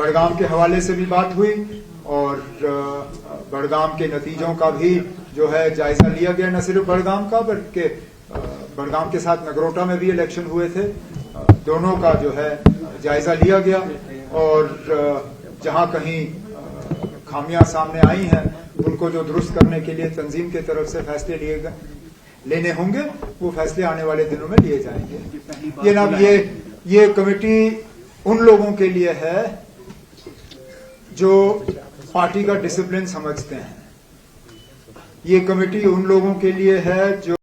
बड़गाम के हवाले से भी बात हुई और बड़गाम के नतीजों का भी जो है जायजा लिया गया, न सिर्फ बड़गाम का बल्कि बड़गाम के साथ नगरोटा में भी इलेक्शन हुए थे, दोनों का जो है जायजा लिया गया और जहां कहीं खामियां सामने आई हैं उनको जो दुरुस्त करने के लिए तंजीम की तरफ से फैसले लेने होंगे वो फैसले आने वाले दिनों में लिए जाएंगे। ये जनाब ये कमेटी उन लोगों के लिए है जो पार्टी का डिसिप्लिन समझते हैं, ये कमेटी उन लोगों के लिए है जो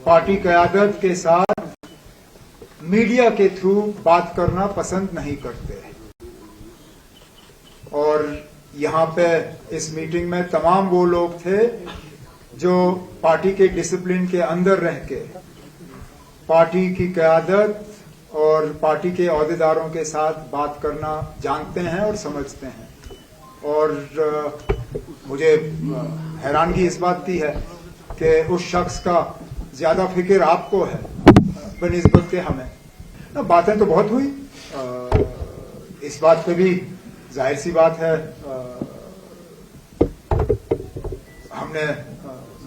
पार्टी क़यादत के साथ मीडिया के थ्रू बात करना पसंद नहीं करते। और यहां पे इस मीटिंग में तमाम वो लोग थे जो पार्टी के डिसिप्लिन के अंदर रह के पार्टी की क़यादत और पार्टी के अहदेदारों के साथ बात करना जानते हैं और समझते हैं। और मुझे हैरानगी इस बात की है कि उस शख्स का ज्यादा फिक्र आपको है बनिस्बत के हमें। बातें तो बहुत हुई, इस बात पे भी जाहिर सी बात है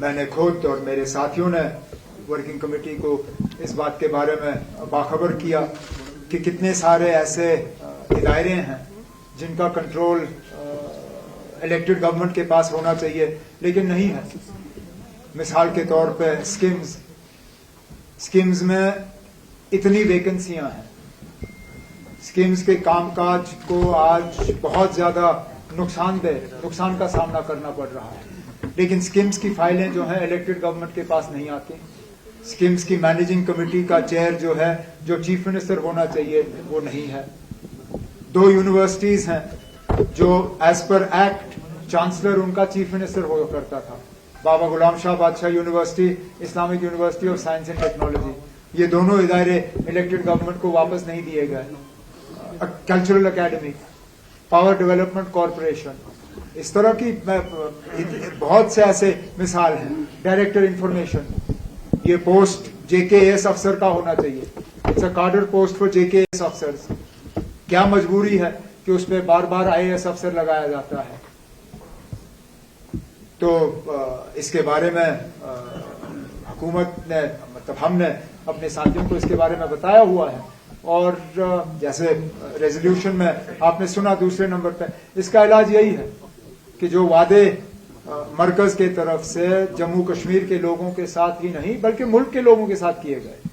मैंने खुद और मेरे साथियों ने वर्किंग कमेटी को इस बात के बारे में बाखबर किया कि कितने सारे ऐसे इदारे हैं जिनका कंट्रोल इलेक्टेड गवर्नमेंट के पास होना चाहिए लेकिन नहीं है। मिसाल के तौर पे स्कीम्स में इतनी वैकेंसियां हैं, स्कीम्स के कामकाज को आज बहुत ज्यादा नुकसान का सामना करना पड़ रहा है, लेकिन स्कीम्स की फाइलें जो हैं इलेक्टेड गवर्नमेंट के पास नहीं आती। स्कीम्स की मैनेजिंग कमेटी का चेयर जो है, जो चीफ मिनिस्टर होना चाहिए, वो नहीं है। 2 यूनिवर्सिटीज हैं जो एज पर एक्ट चांसलर उनका चीफ मिनिस्टर हुआ करता था, बाबा गुलाम शाह बादशाह university, Islamic university of science and technology, ये दोनों इदारे इलेक्टेड गवर्नमेंट को वापस नहीं दिए गए। Cultural academy, power development corporation, इस तरह की बहुत से ऐसे मिसाल हैं। डायरेक्टर इंफॉर्मेशन, ये पोस्ट जेकेएस अफसर का होना चाहिए, इट्स अ कार्डर पोस्ट फॉर जेकेएस अफसर्स। क्या मजबूरी है कि उस पर बार बार आईएएस अफसर लगाया जाता है? तो इसके बारे में हुकूमत ने, मतलब हमने अपने साथियों को इसके बारे में बताया हुआ है। और जैसे रेजोल्यूशन में आपने सुना दूसरे नंबर पे, इसका इलाज यही है कि जो वादे मरकज के तरफ से जम्मू कश्मीर के लोगों के साथ ही नहीं बल्कि मुल्क के लोगों के साथ किए गए,